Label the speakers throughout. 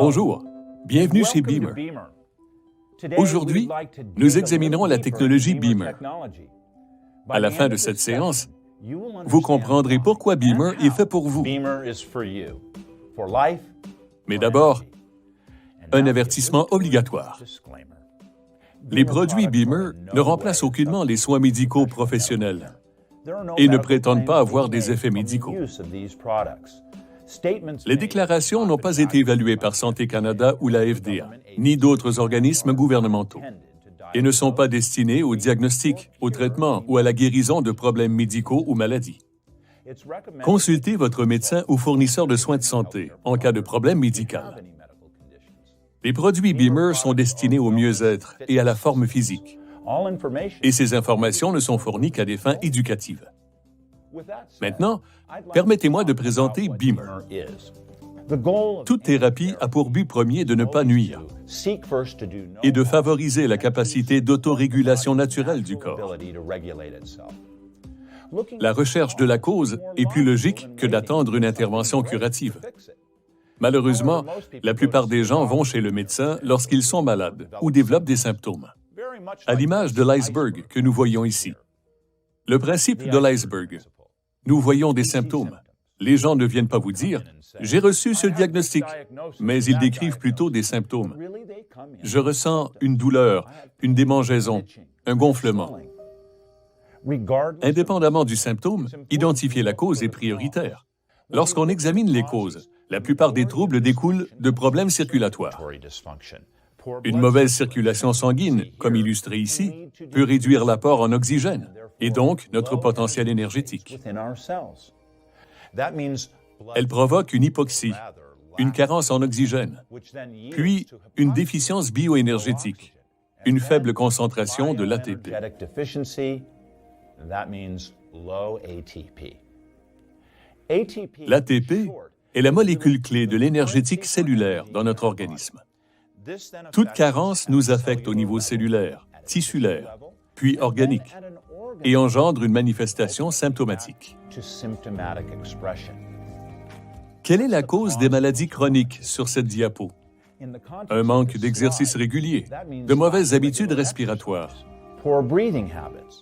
Speaker 1: Bonjour, bienvenue chez Beamer. Aujourd'hui, nous examinerons la technologie Beamer. À la fin de cette séance, vous comprendrez pourquoi Beamer est fait pour vous. Mais d'abord, un avertissement obligatoire. Les produits Beamer ne remplacent aucunement les soins médicaux professionnels et ne prétendent pas avoir des effets médicaux. Les déclarations n'ont pas été évaluées par Santé Canada ou la FDA, ni d'autres organismes gouvernementaux, et ne sont pas destinées au diagnostic, au traitement ou à la guérison de problèmes médicaux ou maladies. Consultez votre médecin ou fournisseur de soins de santé en cas de problème médical. Les produits Beamer sont destinés au mieux-être et à la forme physique, et ces informations ne sont fournies qu'à des fins éducatives. Maintenant, permettez-moi de présenter Beamer. Toute thérapie a pour but premier de ne pas nuire et de favoriser la capacité d'autorégulation naturelle du corps. La recherche de la cause est plus logique que d'attendre une intervention curative. Malheureusement, la plupart des gens vont chez le médecin lorsqu'ils sont malades ou développent des symptômes, à l'image de l'iceberg que nous voyons ici. Le principe de l'iceberg. Nous voyons des symptômes. Les gens ne viennent pas vous dire « J'ai reçu ce diagnostic », mais ils décrivent plutôt des symptômes. « Je ressens une douleur, une démangeaison, un gonflement. » Indépendamment du symptôme, identifier la cause est prioritaire. Lorsqu'on examine les causes, la plupart des troubles découlent de problèmes circulatoires. Une mauvaise circulation sanguine, comme illustré ici, peut réduire l'apport en oxygène et donc notre potentiel énergétique. Elle provoque une hypoxie, une carence en oxygène, puis une déficience bioénergétique, une faible concentration de l'ATP. L'ATP est la molécule clé de l'énergétique cellulaire dans notre organisme. Toute carence nous affecte au niveau cellulaire, tissulaire, puis organique, et engendre une manifestation symptomatique. Quelle est la cause des maladies chroniques sur cette diapo? Un manque d'exercice régulier, de mauvaises habitudes respiratoires,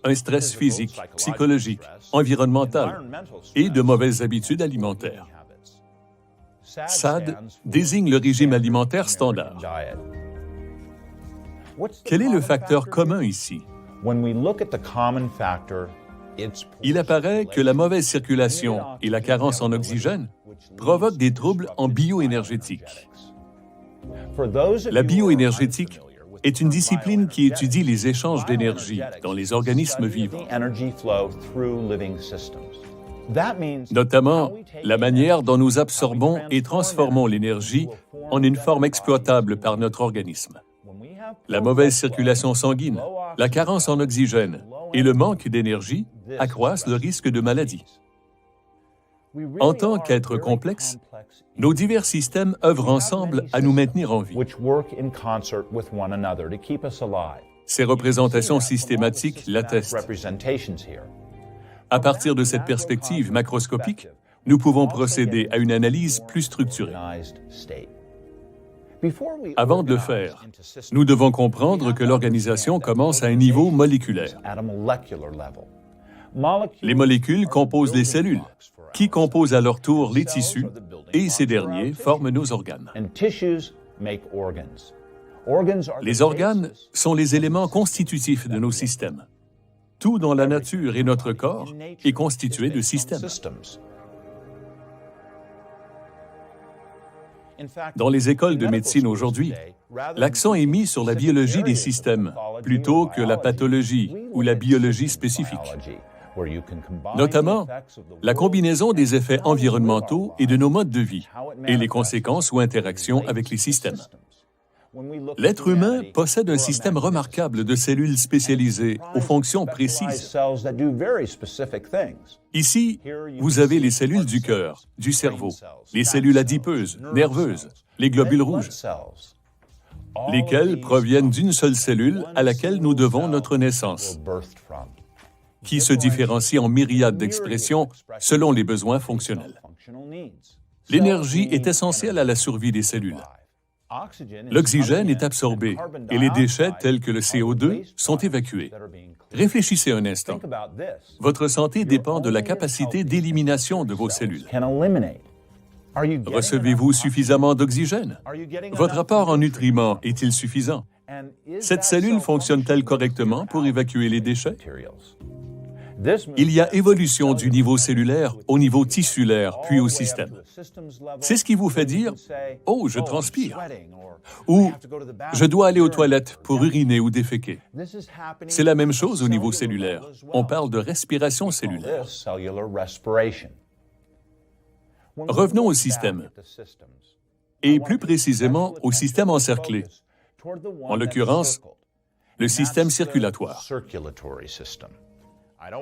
Speaker 1: un stress physique, psychologique, environnemental et de mauvaises habitudes alimentaires. SAD désigne le régime alimentaire standard. Quel est le facteur commun ici? Il apparaît que la mauvaise circulation et la carence en oxygène provoquent des troubles en bioénergétique. La bioénergétique est une discipline qui étudie les échanges d'énergie dans les organismes vivants, notamment la manière dont nous absorbons et transformons l'énergie en une forme exploitable par notre organisme. La mauvaise circulation sanguine, la carence en oxygène et le manque d'énergie accroissent le risque de maladie. En tant qu'êtres complexes, nos divers systèmes œuvrent ensemble à nous maintenir en vie. Ces représentations systématiques l'attestent. À partir de cette perspective macroscopique, nous pouvons procéder à une analyse plus structurée. Avant de le faire, nous devons comprendre que l'organisation commence à un niveau moléculaire. Les molécules composent les cellules, qui composent à leur tour les tissus, et ces derniers forment nos organes. Les organes sont les éléments constitutifs de nos systèmes. Tout dans la nature et notre corps est constitué de systèmes. Dans les écoles de médecine aujourd'hui, l'accent est mis sur la biologie des systèmes plutôt que la pathologie ou la biologie spécifique. Notamment, la combinaison des effets environnementaux et de nos modes de vie et les conséquences ou interactions avec les systèmes. L'être humain possède un système remarquable de cellules spécialisées aux fonctions précises. Ici, vous avez les cellules du cœur, du cerveau, les cellules adipeuses, nerveuses, les globules rouges, lesquels proviennent d'une seule cellule à laquelle nous devons notre naissance, qui se différencie en myriades d'expressions selon les besoins fonctionnels. L'énergie est essentielle à la survie des cellules. L'oxygène est absorbé et les déchets tels que le CO2 sont évacués. Réfléchissez un instant. Votre santé dépend de la capacité d'élimination de vos cellules. Recevez-vous suffisamment d'oxygène? Votre apport en nutriments est-il suffisant? Cette cellule fonctionne-t-elle correctement pour évacuer les déchets? Il y a évolution du niveau cellulaire au niveau tissulaire, puis au système. C'est ce qui vous fait dire « Oh, je transpire » ou « Je dois aller aux toilettes pour uriner ou déféquer ». C'est la même chose au niveau cellulaire. On parle de respiration cellulaire. Revenons au système, et plus précisément au système encerclé, en l'occurrence, le système circulatoire.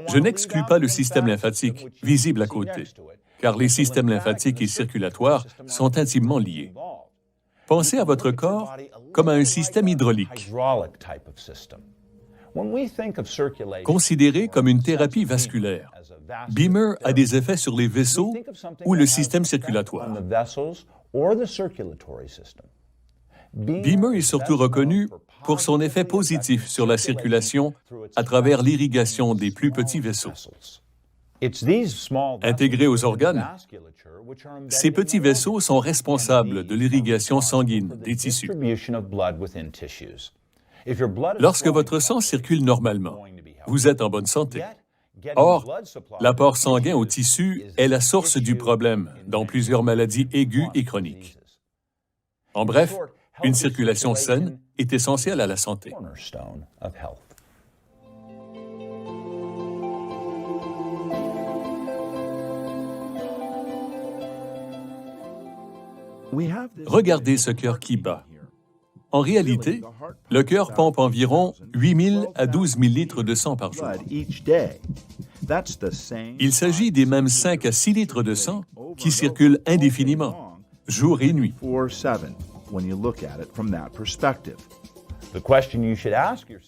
Speaker 1: Je n'exclus pas le système lymphatique, visible à côté, car les systèmes lymphatiques et circulatoires sont intimement liés. Pensez à votre corps comme à un système hydraulique, considéré comme une thérapie vasculaire. Beamer a des effets sur les vaisseaux ou le système circulatoire. Beamer est surtout reconnu pour son effet positif sur la circulation à travers l'irrigation des plus petits vaisseaux. Intégrés aux organes, ces petits vaisseaux sont responsables de l'irrigation sanguine des tissus. Lorsque votre sang circule normalement, vous êtes en bonne santé. Or, l'apport sanguin aux tissus est la source du problème dans plusieurs maladies aiguës et chroniques. En bref, une circulation saine est essentielle à la santé. Regardez ce cœur qui bat. En réalité, le cœur pompe environ 8 000 à 12 000 litres de sang par jour. Il s'agit des mêmes 5 à 6 litres de sang qui circulent indéfiniment, jour et nuit.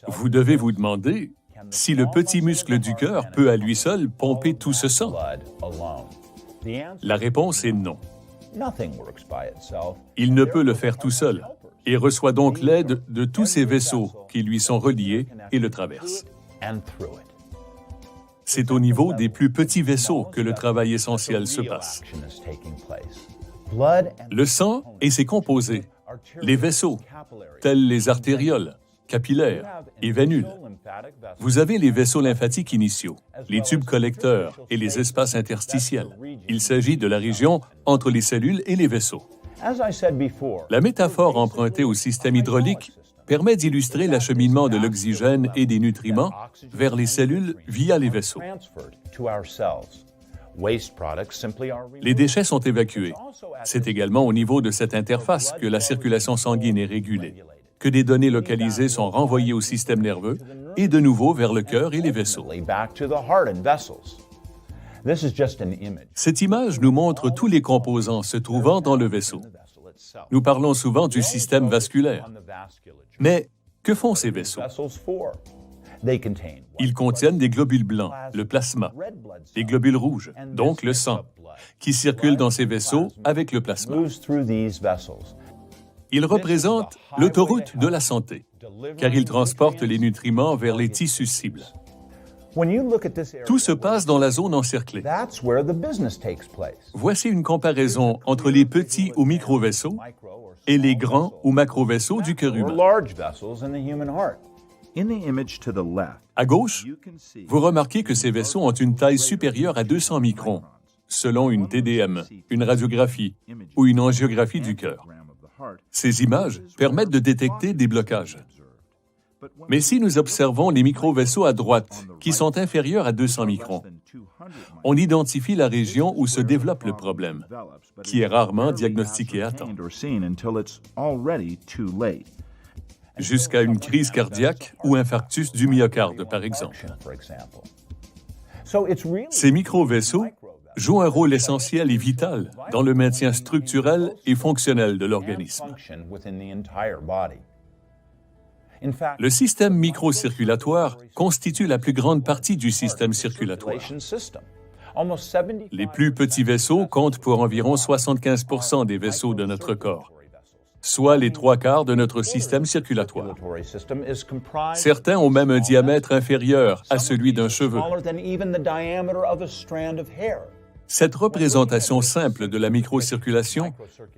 Speaker 1: Vous devez vous demander si le petit muscle du cœur peut à lui seul pomper tout ce sang. La réponse est non. Il ne peut le faire tout seul et reçoit donc l'aide de tous ces vaisseaux qui lui sont reliés et le traversent. C'est au niveau des plus petits vaisseaux que le travail essentiel se passe. Le sang et ses composés, les vaisseaux, tels les artérioles, capillaires et vénules. Vous avez les vaisseaux lymphatiques initiaux, les tubes collecteurs et les espaces interstitiels. Il s'agit de la région entre les cellules et les vaisseaux. La métaphore empruntée au système hydraulique permet d'illustrer l'acheminement de l'oxygène et des nutriments vers les cellules via les vaisseaux. Les déchets sont évacués. C'est également au niveau de cette interface que la circulation sanguine est régulée, que des données localisées sont renvoyées au système nerveux et de nouveau vers le cœur et les vaisseaux. Cette image nous montre tous les composants se trouvant dans le vaisseau. Nous parlons souvent du système vasculaire. Mais que font ces vaisseaux? Ils contiennent des globules blancs, le plasma, des globules rouges, donc le sang, qui circulent dans ces vaisseaux avec le plasma. Ils représentent l'autoroute de la santé, car ils transportent les nutriments vers les tissus cibles. Tout se passe dans la zone encerclée. Voici une comparaison entre les petits ou micro-vaisseaux et les grands ou macro-vaisseaux du cœur humain. À gauche, vous remarquez que ces vaisseaux ont une taille supérieure à 200 microns, selon une TDM, une radiographie ou une angiographie du cœur. Ces images permettent de détecter des blocages. Mais si nous observons les micro-vaisseaux à droite, qui sont inférieurs à 200 microns, on identifie la région où se développe le problème, qui est rarement diagnostiqué à temps. Jusqu'à une crise cardiaque ou infarctus du myocarde, par exemple. Ces micro-vaisseaux jouent un rôle essentiel et vital dans le maintien structurel et fonctionnel de l'organisme. Le système microcirculatoire constitue la plus grande partie du système circulatoire. Les plus petits vaisseaux comptent pour environ 75% des vaisseaux de notre corps. soit les 3/4 de notre système circulatoire. Certains ont même un diamètre inférieur à celui d'un cheveu. Cette représentation simple de la microcirculation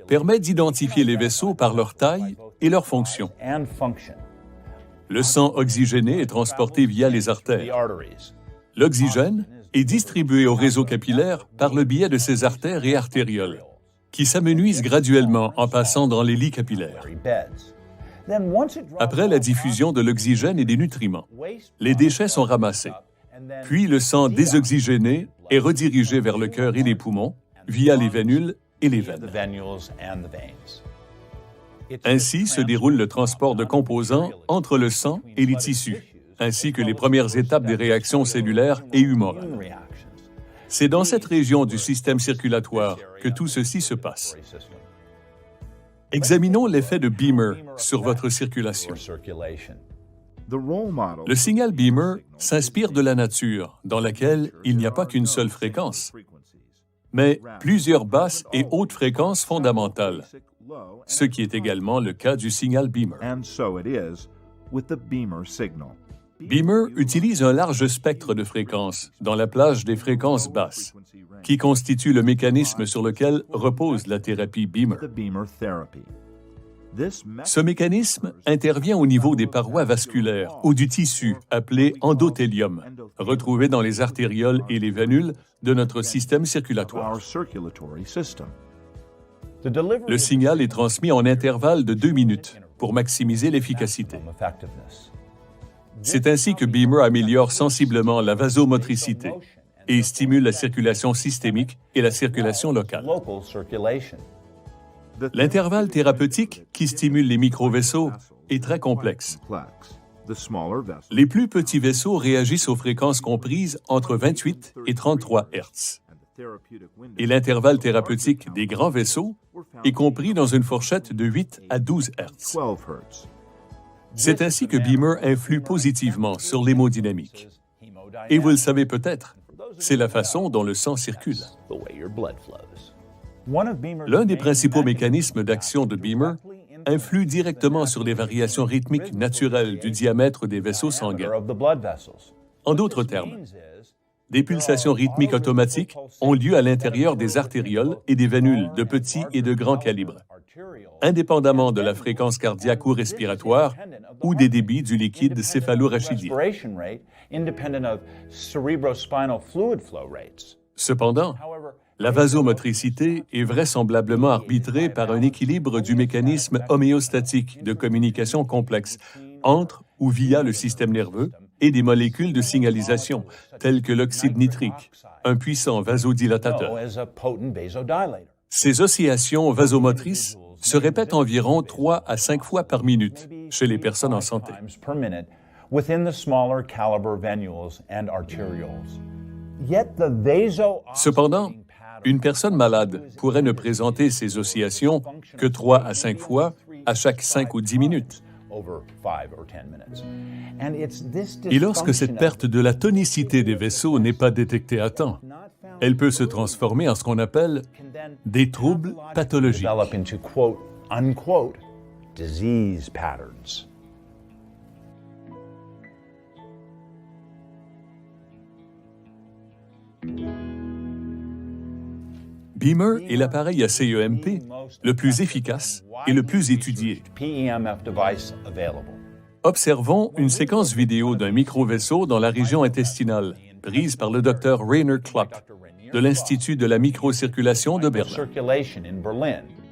Speaker 1: permet d'identifier les vaisseaux par leur taille et leur fonction. Le sang oxygéné est transporté via les artères. L'oxygène est distribué au réseau capillaire par le biais de ces artères et artérioles, qui s'amenuisent graduellement en passant dans les lits capillaires. Après la diffusion de l'oxygène et des nutriments, les déchets sont ramassés. Puis le sang désoxygéné est redirigé vers le cœur et les poumons via les vénules et les veines. Ainsi se déroule le transport de composants entre le sang et les tissus, ainsi que les premières étapes des réactions cellulaires et humorales. C'est dans cette région du système circulatoire que tout ceci se passe. Examinons l'effet de Beamer sur votre circulation. Le signal Beamer s'inspire de la nature, dans laquelle il n'y a pas qu'une seule fréquence, mais plusieurs basses et hautes fréquences fondamentales, ce qui est également le cas du signal Beamer. Beamer utilise un large spectre de fréquences dans la plage des fréquences basses, qui constitue le mécanisme sur lequel repose la thérapie Beamer. Ce mécanisme intervient au niveau des parois vasculaires ou du tissu appelé endothélium, retrouvé dans les artérioles et les vénules de notre système circulatoire. Le signal est transmis en intervalle de 2 minutes pour maximiser l'efficacité. C'est ainsi que Beamer améliore sensiblement la vasomotricité et stimule la circulation systémique et la circulation locale. L'intervalle thérapeutique qui stimule les microvaisseaux est très complexe. Les plus petits vaisseaux réagissent aux fréquences comprises entre 28 et 33 Hz. Et l'intervalle thérapeutique des grands vaisseaux est compris dans une fourchette de 8 à 12 Hz. C'est ainsi que Beamer influe positivement sur l'hémodynamique. Et vous le savez peut-être, c'est la façon dont le sang circule. L'un des principaux mécanismes d'action de Beamer influe directement sur les variations rythmiques naturelles du diamètre des vaisseaux sanguins. En d'autres termes, des pulsations rythmiques automatiques ont lieu à l'intérieur des artérioles et des vénules de petit et de grand calibre, indépendamment de la fréquence cardiaque ou respiratoire ou des débits du liquide céphalorachidien. Cependant, la vasomotricité est vraisemblablement arbitrée par un équilibre du mécanisme homéostatique de communication complexe entre ou via le système nerveux et des molécules de signalisation, telles que l'oxyde nitrique, un puissant vasodilatateur. Ces oscillations vasomotrices se répètent environ 3 à 5 fois par minute chez les personnes en santé. Cependant, une personne malade pourrait ne présenter ces oscillations que 3 à 5 fois à chaque 5 ou 10 minutes. Et lorsque cette perte de la tonicité des vaisseaux n'est pas détectée à temps, elle peut se transformer en ce qu'on appelle des troubles pathologiques. Beamer est l'appareil à CEMP le plus efficace et le plus étudié. Observons une séquence vidéo d'un microvaisseau dans la région intestinale, prise par le Dr Rainer Klopp, de l'Institut de la microcirculation de Berlin.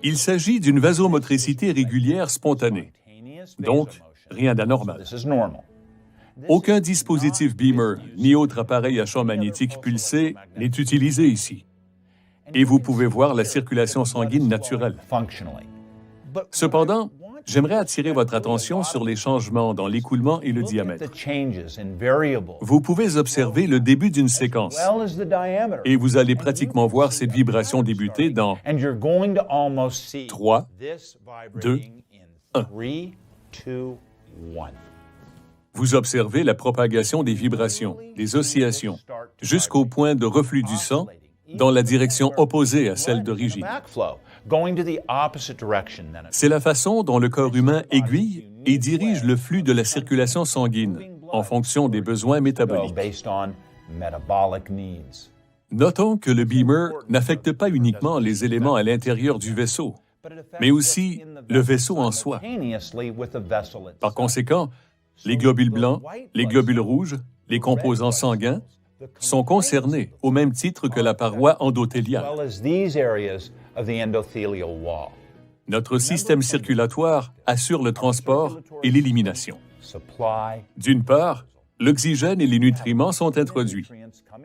Speaker 1: Il s'agit d'une vasomotricité régulière spontanée, donc rien d'anormal. Aucun dispositif Beamer ni autre appareil à champ magnétique pulsé n'est utilisé ici. Et vous pouvez voir la circulation sanguine naturelle. Cependant, j'aimerais attirer votre attention sur les changements dans l'écoulement et le diamètre. Vous pouvez observer le début d'une séquence et vous allez pratiquement voir cette vibration débuter dans 3, 2, 1. Vous observez la propagation des vibrations, des oscillations, jusqu'au point de reflux du sang dans la direction opposée à celle d'origine. C'est la façon dont le corps humain aiguille et dirige le flux de la circulation sanguine en fonction des besoins métaboliques. Notons que le beamer n'affecte pas uniquement les éléments à l'intérieur du vaisseau, mais aussi le vaisseau en soi. Par conséquent, les globules blancs, les globules rouges, les composants sanguins sont concernés au même titre que la paroi endothéliale. Notre système circulatoire assure le transport et l'élimination. D'une part, l'oxygène et les nutriments sont introduits.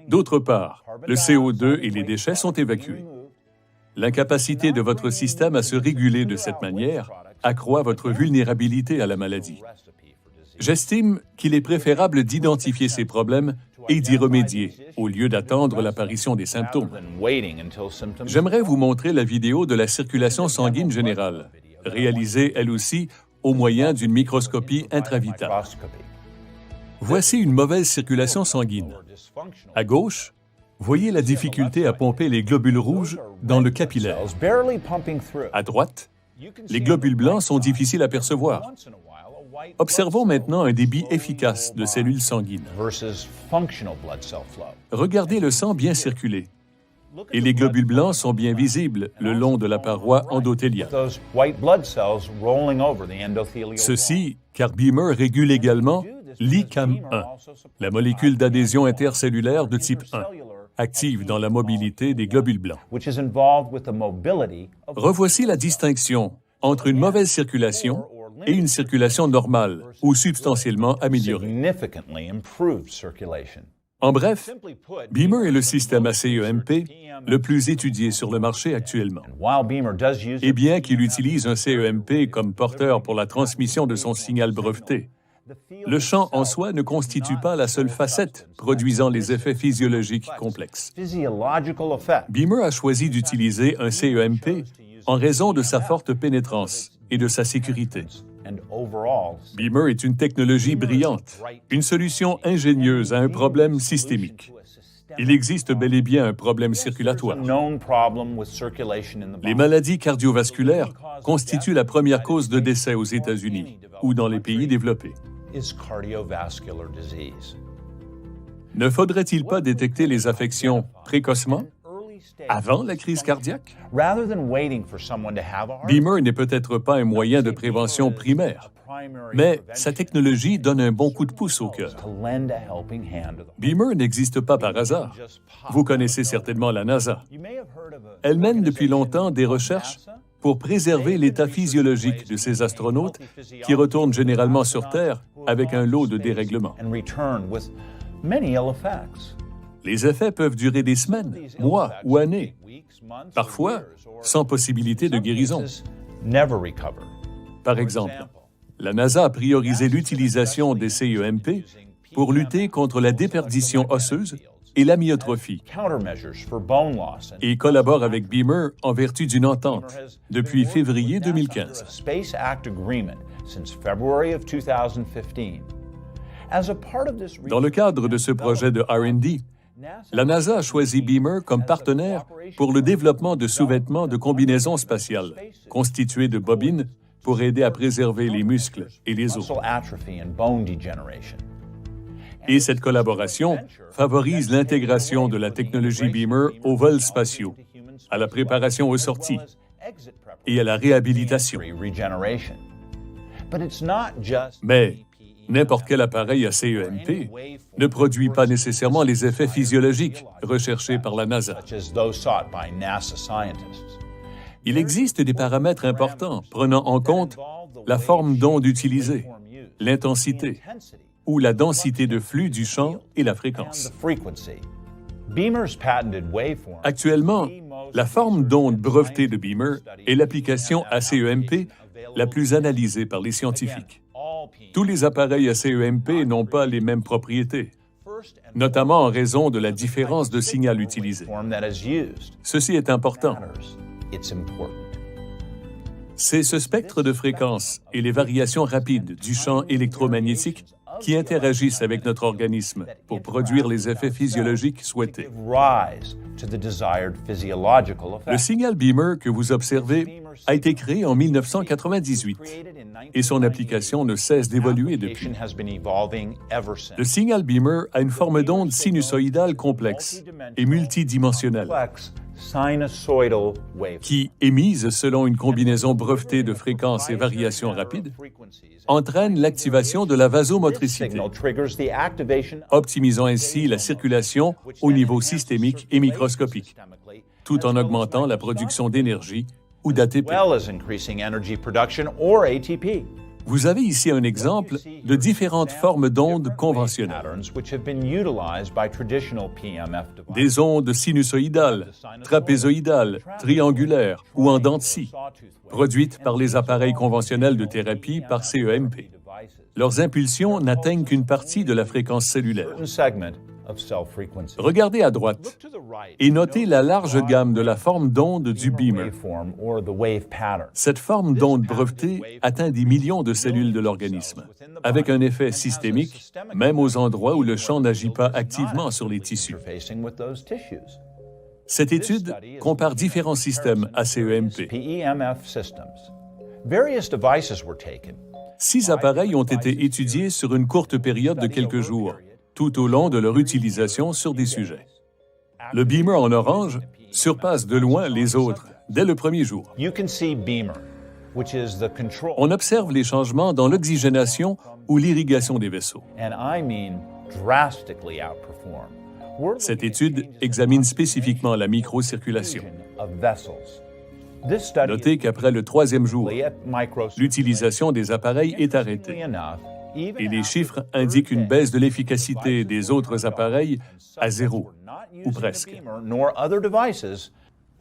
Speaker 1: D'autre part, le CO2 et les déchets sont évacués. L'incapacité de votre système à se réguler de cette manière accroît votre vulnérabilité à la maladie. J'estime qu'il est préférable d'identifier ces problèmes et d'y remédier, au lieu d'attendre l'apparition des symptômes. J'aimerais vous montrer la vidéo de la circulation sanguine générale, réalisée elle aussi au moyen d'une microscopie intravitale. Voici une mauvaise circulation sanguine. À gauche, voyez la difficulté à pomper les globules rouges dans le capillaire. À droite, les globules blancs sont difficiles à percevoir. Observons maintenant un débit efficace de cellules sanguines. Regardez le sang bien circuler. Et les globules blancs sont bien visibles le long de la paroi endothéliale. Ceci, car Beamer régule également l'ICAM1, la molécule d'adhésion intercellulaire de type 1, active dans la mobilité des globules blancs. Revoici la distinction entre une mauvaise circulation et une circulation normale ou substantiellement améliorée. En bref, Beamer est le système ACEMP le plus étudié sur le marché actuellement. Et bien qu'il utilise un CEMP comme porteur pour la transmission de son signal breveté, le champ en soi ne constitue pas la seule facette produisant les effets physiologiques complexes. Beamer a choisi d'utiliser un CEMP en raison de sa forte pénétrance et de sa sécurité. Beamer est une technologie brillante, une solution ingénieuse à un problème systémique. Il existe bel et bien un problème circulatoire. Les maladies cardiovasculaires constituent la première cause de décès aux États-Unis ou dans les pays développés. Ne faudrait-il pas détecter les affections précocement, avant la crise cardiaque? Beamer n'est peut-être pas un moyen de prévention primaire, mais sa technologie donne un bon coup de pouce au cœur. Beamer n'existe pas par hasard. Vous connaissez certainement la NASA. Elle mène depuis longtemps des recherches pour préserver l'état physiologique de ces astronautes qui retournent généralement sur Terre avec un lot de dérèglements. Les effets peuvent durer des semaines, mois ou années, parfois sans possibilité de guérison. Par exemple, la NASA a priorisé l'utilisation des CEMP pour lutter contre la déperdition osseuse et l'amyotrophie et collabore avec Beamer en vertu d'une entente depuis février 2015. Dans le cadre de ce projet de R&D, la NASA a choisi Beamer comme partenaire pour le développement de sous-vêtements de combinaisons spatiales, constitués de bobines pour aider à préserver les muscles et les os. Et cette collaboration favorise l'intégration de la technologie Beamer aux vols spatiaux, à la préparation aux sorties et à la réhabilitation. Mais n'importe quel appareil à CEMP ne produit pas nécessairement les effets physiologiques recherchés par la NASA. Il existe des paramètres importants prenant en compte la forme d'onde utilisée, l'intensité ou la densité de flux du champ et la fréquence. Actuellement, la forme d'onde brevetée de Beamer est l'application ACEMP la plus analysée par les scientifiques. Tous les appareils ACEMP n'ont pas les mêmes propriétés, notamment en raison de la différence de signal utilisé. Ceci est important. C'est ce spectre de fréquences et les variations rapides du champ électromagnétique qui interagissent avec notre organisme pour produire les effets physiologiques souhaités. Le signal Beamer que vous observez a été créé en 1998 et son application ne cesse d'évoluer depuis. Le signal Beamer a une forme d'onde sinusoïdale complexe et multidimensionnelle qui, émise selon une combinaison brevetée de fréquences et variations rapides, entraîne l'activation de la vasomotricité, optimisant ainsi la circulation au niveau systémique et microscopique, tout en augmentant la production d'énergie ou d'ATP. Vous avez ici un exemple de différentes formes d'ondes conventionnelles. Des ondes sinusoïdales, trapézoïdales, triangulaires ou en dents de scie, produites par les appareils conventionnels de thérapie par CEMP. Leurs impulsions n'atteignent qu'une partie de la fréquence cellulaire. Regardez à droite et notez la large gamme de la forme d'onde du Beamer. Cette forme d'onde brevetée atteint des millions de cellules de l'organisme, avec un effet systémique, même aux endroits où le champ n'agit pas activement sur les tissus. Cette étude compare différents systèmes à CEMP. 6 appareils ont été étudiés sur une courte période de quelques jours, tout au long de leur utilisation sur des sujets. Le Beamer en orange surpasse de loin les autres dès le premier jour. On observe les changements dans l'oxygénation ou l'irrigation des vaisseaux. Cette étude examine spécifiquement la microcirculation. Notez qu'après le 3e jour, l'utilisation des appareils est arrêtée. Et les chiffres indiquent une baisse de l'efficacité des autres appareils à 0, ou presque.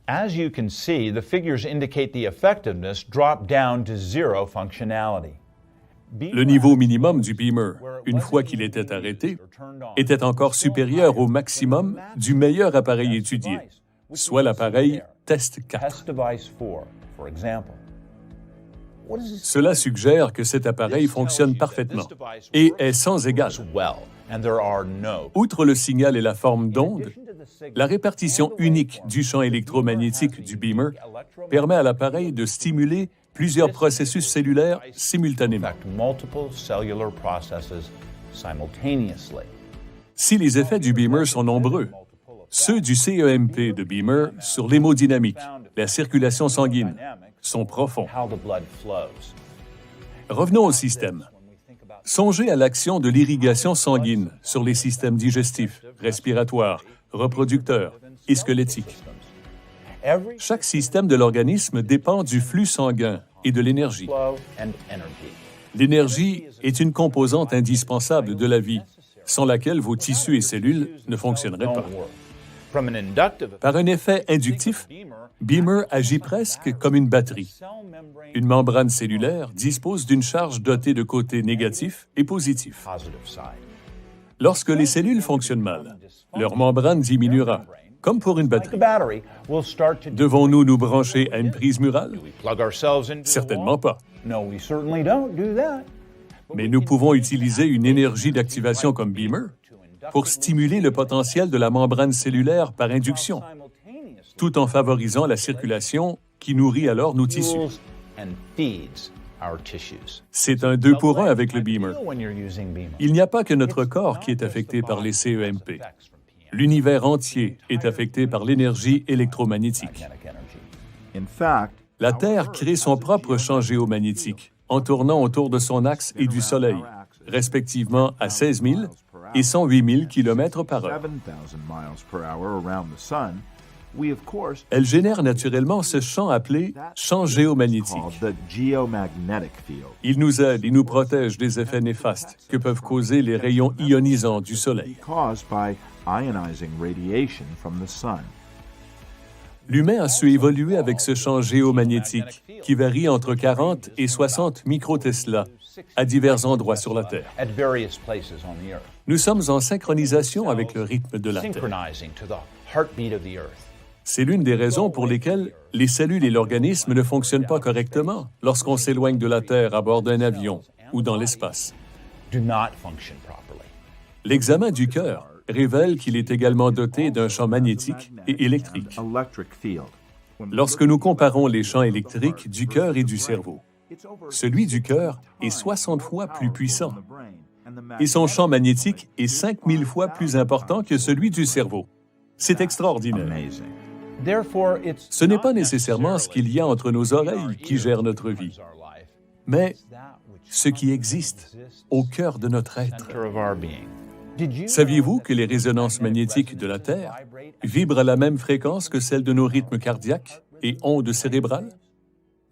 Speaker 2: As you can see, the figures indicate the effectiveness dropped down to zero functionality.
Speaker 1: Le niveau minimum du Beamer, une fois qu'il était arrêté, était encore supérieur au maximum du meilleur appareil étudié, soit l'appareil Test 4. Cela suggère que cet appareil fonctionne parfaitement et est sans égal. Outre le signal et la forme d'onde, la répartition unique du champ électromagnétique du Beamer permet à l'appareil de stimuler plusieurs processus cellulaires simultanément. Si les effets du Beamer sont nombreux, ceux du CEMP de Beamer sur l'hémodynamique, la circulation sanguine, sont profonds. Revenons au système. Songez à l'action de l'irrigation sanguine sur les systèmes digestifs, respiratoires, reproducteurs et squelettiques. Chaque système de l'organisme dépend du flux sanguin et de l'énergie. L'énergie est une composante indispensable de la vie, sans laquelle vos tissus et cellules ne fonctionneraient pas. Par un effet inductif, Beamer agit presque comme une batterie. Une membrane cellulaire dispose d'une charge dotée de côtés négatifs et positifs. Lorsque les cellules fonctionnent mal, leur membrane diminuera, comme pour une batterie. Devons-nous nous brancher à une prise murale? Certainement pas. Mais nous pouvons utiliser une énergie d'activation comme Beamer pour stimuler le potentiel de la membrane cellulaire par induction, tout en favorisant la circulation qui nourrit alors nos tissus. C'est un 2 pour 1 avec le Beamer. Il n'y a pas que notre corps qui est affecté par les CEMP. L'univers entier est affecté par l'énergie électromagnétique. La Terre crée son propre champ géomagnétique en tournant autour de son axe et du Soleil, respectivement à 16 000 et 108 000 km par heure. Elle génère naturellement ce champ appelé champ géomagnétique. Il nous aide et nous protège des effets néfastes que peuvent causer les rayons ionisants du Soleil. L'humain a su évoluer avec ce champ géomagnétique qui varie entre 40 et 60 microtesla à divers endroits sur la Terre. Nous sommes en synchronisation avec le rythme de la Terre. C'est l'une des raisons pour lesquelles les cellules et l'organisme ne fonctionnent pas correctement lorsqu'on s'éloigne de la Terre à bord d'un avion ou dans l'espace.
Speaker 2: do not function properly.
Speaker 1: L'examen du cœur révèle qu'il est également doté d'un champ magnétique et électrique. Lorsque nous comparons les champs électriques du cœur et du cerveau, celui du cœur est 60 fois plus puissant et son champ magnétique est 5000 fois plus important que celui du cerveau. C'est extraordinaire. Ce n'est pas nécessairement ce qu'il y a entre nos oreilles qui gère notre vie, mais ce qui existe au cœur de notre être. Saviez-vous que les résonances magnétiques de la Terre vibrent à la même fréquence que celles de nos rythmes cardiaques et ondes cérébrales?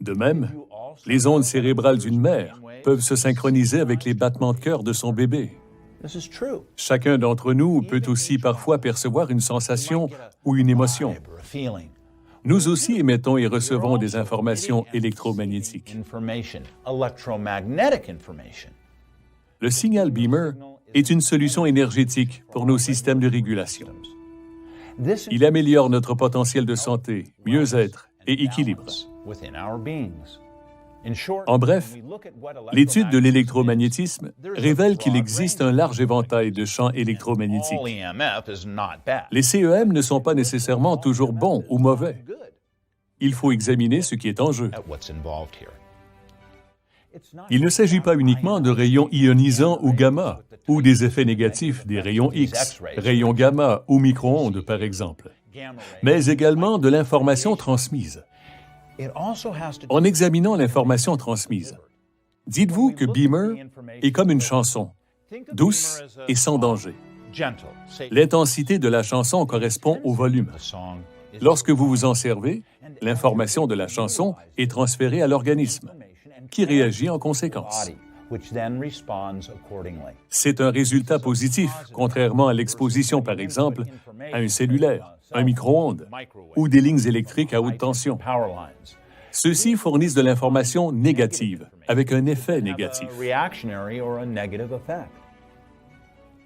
Speaker 1: De même, les ondes cérébrales d'une mère peuvent se synchroniser avec les battements de cœur de son bébé. Chacun d'entre nous peut aussi parfois percevoir une sensation ou une émotion. Nous aussi émettons et recevons des informations électromagnétiques. Le signal Beamer est une solution énergétique pour nos systèmes de régulation. Il améliore notre potentiel de santé, mieux-être et équilibre. En bref, l'étude de l'électromagnétisme révèle qu'il existe un large éventail de champs électromagnétiques. Les CEM ne sont pas nécessairement toujours bons ou mauvais. Il faut examiner ce qui est en jeu. Il ne s'agit pas uniquement de rayons ionisants ou gamma, ou des effets négatifs des rayons X, rayons gamma ou micro-ondes par exemple, mais également de l'information transmise. En examinant l'information transmise, dites-vous que Beamer est comme une chanson, douce et sans danger. L'intensité de la chanson correspond au volume. Lorsque vous vous en servez, l'information de la chanson est transférée à l'organisme, qui réagit en conséquence. C'est un résultat positif, contrairement à l'exposition, par exemple, à un cellulaire, un micro-ondes ou des lignes électriques à haute tension. Ceux-ci fournissent de l'information négative, avec un effet négatif.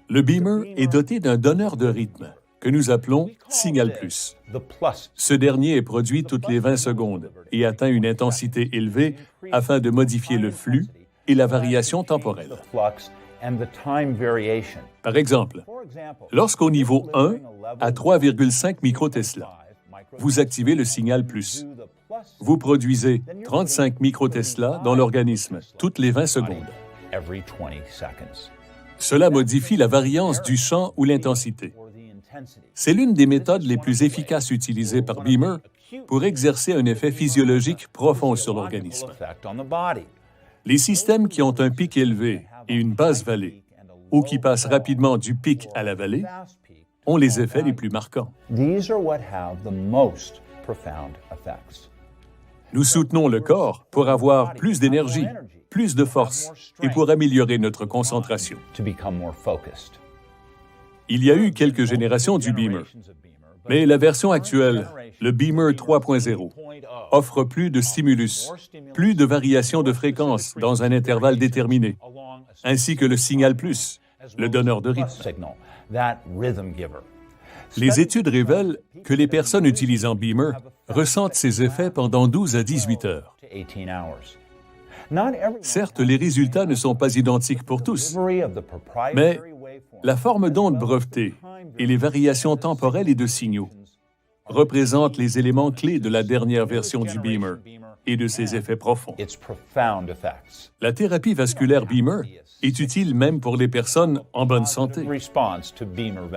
Speaker 1: Le Beamer est doté d'un donneur de rythme, que nous appelons Signal Plus. Ce dernier est produit toutes les 20 secondes et atteint une intensité élevée afin de modifier le flux et la variation temporelle. Par exemple, lorsqu'au niveau 1 à 3,5 microtesla, vous activez le signal plus. Vous produisez 35 microtesla dans l'organisme toutes les 20 secondes. Cela modifie la variance du champ ou l'intensité. C'est l'une des méthodes les plus efficaces utilisées par Beamer pour exercer un effet physiologique profond sur l'organisme. Les systèmes qui ont un pic élevé et une basse vallée, ou qui passent rapidement du pic à la vallée, ont les effets les plus marquants. Nous soutenons le corps pour avoir plus d'énergie, plus de force et pour améliorer notre concentration. Il y a eu quelques générations du Beamer, mais la version actuelle, le Beamer 3.0, offre plus de stimulus, plus de variations de fréquence dans un intervalle déterminé, ainsi que le signal plus, le donneur de rythme. Les études révèlent que les personnes utilisant Beamer ressentent ces effets pendant 12 à 18 heures. Certes, les résultats ne sont pas identiques pour tous, mais la forme d'onde brevetée et les variations temporelles et de signaux représentent les éléments clés de la dernière version du Beamer et de ses effets profonds. La thérapie vasculaire Beamer est utile même pour les personnes en bonne santé.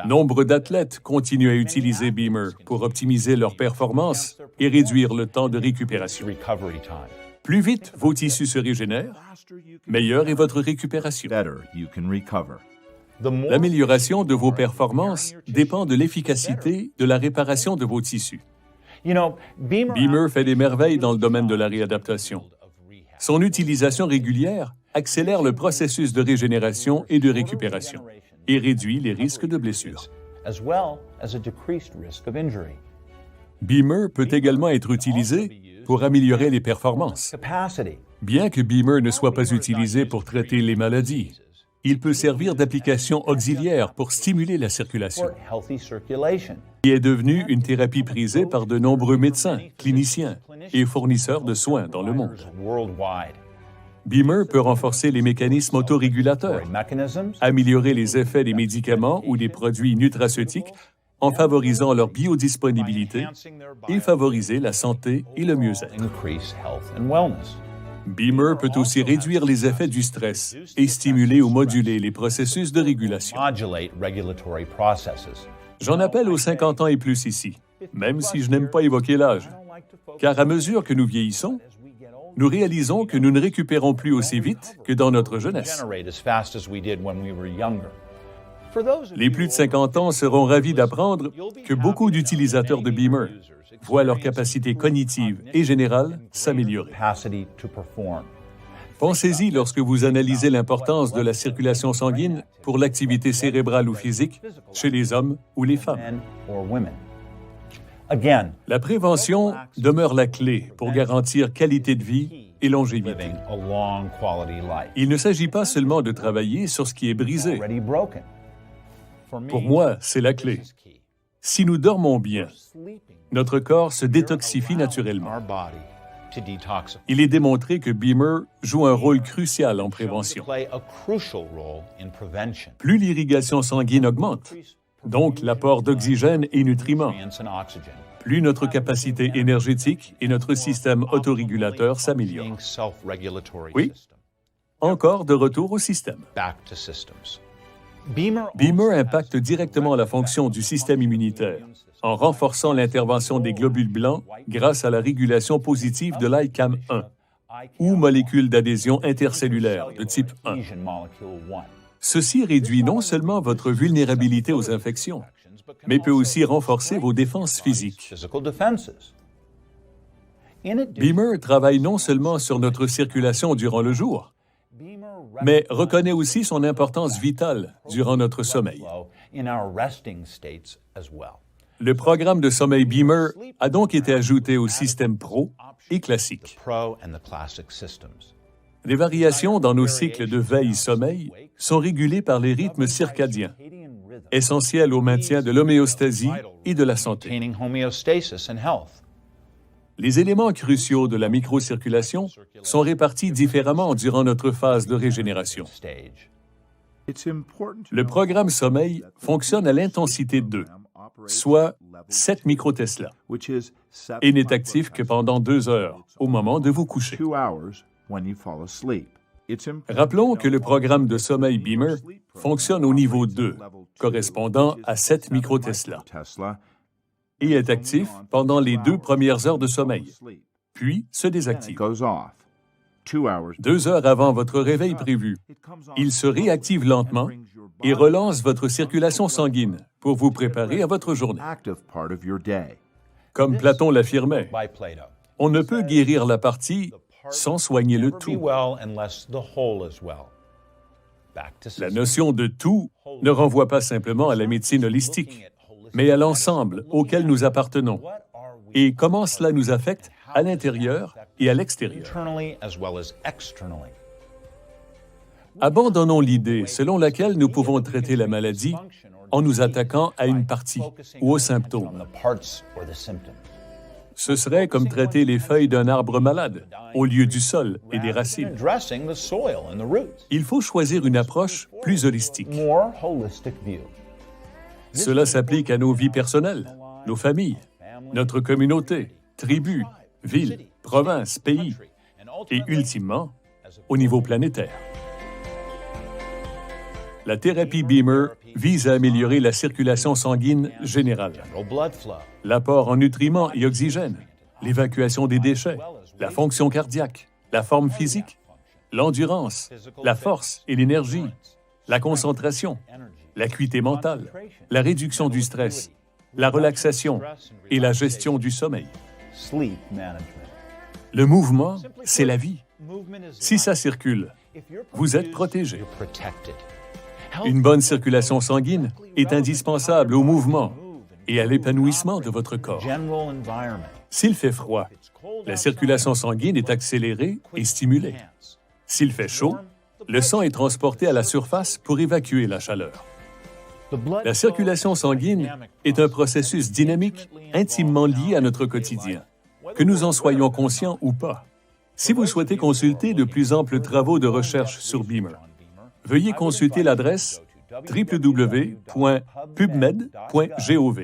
Speaker 1: Nombre d'athlètes continuent à utiliser Beamer pour optimiser leur performance et réduire le temps de récupération. Plus vite vos tissus se régénèrent, meilleure est votre récupération. L'amélioration de vos performances dépend de l'efficacité de la réparation de vos tissus. Beamer fait des merveilles dans le domaine de la réadaptation. Son utilisation régulière accélère le processus de régénération et de récupération et réduit les risques de blessures. Beamer peut également être utilisé pour améliorer les performances. Bien que Beamer ne soit pas utilisé pour traiter les maladies, il peut servir d'application auxiliaire pour stimuler la circulation. Il est devenu une thérapie prisée par de nombreux médecins, cliniciens et fournisseurs de soins dans le monde. Beamer peut renforcer les mécanismes autorégulateurs, améliorer les effets des médicaments ou des produits nutraceutiques en favorisant leur biodisponibilité et favoriser la santé et le mieux-être. Beamer peut aussi réduire les effets du stress et stimuler ou moduler les processus de régulation. J'en appelle aux 50 ans et plus ici, même si je n'aime pas évoquer l'âge, car à mesure que nous vieillissons, nous réalisons que nous ne récupérons plus aussi vite que dans notre jeunesse. Les plus de 50 ans seront ravis d'apprendre que beaucoup d'utilisateurs de Beamer voient leur capacité cognitive et générale s'améliorer. Pensez-y lorsque vous analysez l'importance de la circulation sanguine pour l'activité cérébrale ou physique chez les hommes ou les femmes. La prévention demeure la clé pour garantir qualité de vie et longévité. Il ne s'agit pas seulement de travailler sur ce qui est brisé. Pour moi, c'est la clé. Si nous dormons bien, notre corps se détoxifie naturellement. Il est démontré que Beamer joue un rôle crucial en prévention. Plus l'irrigation sanguine augmente, donc l'apport d'oxygène et nutriments, plus notre capacité énergétique et notre système autorégulateur s'améliorent. Oui, encore de retour au système. Beamer impacte directement la fonction du système immunitaire en renforçant l'intervention des globules blancs grâce à la régulation positive de l'ICAM-1 ou molécule d'adhésion intercellulaire de type 1. Ceci réduit non seulement votre vulnérabilité aux infections, mais peut aussi renforcer vos défenses physiques. Beamer travaille non seulement sur notre circulation durant le jour, mais reconnaît aussi son importance vitale durant notre sommeil. Le programme de sommeil Beamer a donc été ajouté au système Pro et classique. Les variations dans nos cycles de veille-sommeil sont régulées par les rythmes circadiens, essentiels au maintien de l'homéostasie et de la santé. Les éléments cruciaux de la microcirculation sont répartis différemment durant notre phase de régénération. Le programme sommeil fonctionne à l'intensité 2, soit 7 microtesla, et n'est actif que pendant 2 heures, au moment de vous coucher. Rappelons que le programme de sommeil Beamer fonctionne au niveau 2, correspondant à 7 microtesla, et est actif pendant les 2 premières heures de sommeil, puis se désactive. 2 heures avant votre réveil prévu, il se réactive lentement et relance votre circulation sanguine pour vous préparer à votre journée. Comme Platon l'affirmait, on ne peut guérir la partie sans soigner le tout. La notion de tout ne renvoie pas simplement à la médecine holistique, mais à l'ensemble auquel nous appartenons et comment cela nous affecte à l'intérieur et à l'extérieur. Abandonnons l'idée selon laquelle nous pouvons traiter la maladie en nous attaquant à une partie ou aux symptômes. Ce serait comme traiter les feuilles d'un arbre malade au lieu du sol et des racines. Il faut choisir une approche plus holistique. Cela s'applique à nos vies personnelles, nos familles, notre communauté, tribus, villes, provinces, pays et, ultimement, au niveau planétaire. La thérapie Beamer vise à améliorer la circulation sanguine générale, l'apport en nutriments et oxygène, l'évacuation des déchets, la fonction cardiaque, la forme physique, l'endurance, la force et l'énergie, la concentration, l'acuité mentale, la réduction du stress, la relaxation et la gestion du sommeil. Le mouvement, c'est la vie. Si ça circule, vous êtes protégé. Une bonne circulation sanguine est indispensable au mouvement et à l'épanouissement de votre corps. S'il fait froid, la circulation sanguine est accélérée et stimulée. S'il fait chaud, le sang est transporté à la surface pour évacuer la chaleur. La circulation sanguine est un processus dynamique intimement lié à notre quotidien, que nous en soyons conscients ou pas. Si vous souhaitez consulter de plus amples travaux de recherche sur Beamer, veuillez consulter l'adresse www.pubmed.gov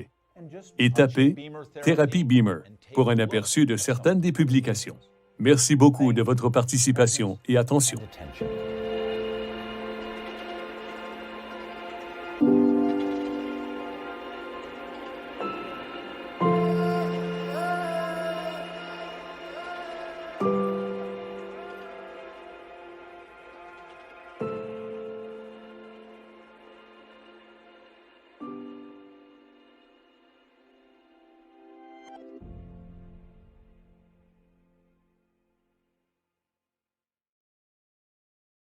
Speaker 1: et tapez « Thérapie Beamer » pour un aperçu de certaines des publications. Merci beaucoup de votre participation et attention.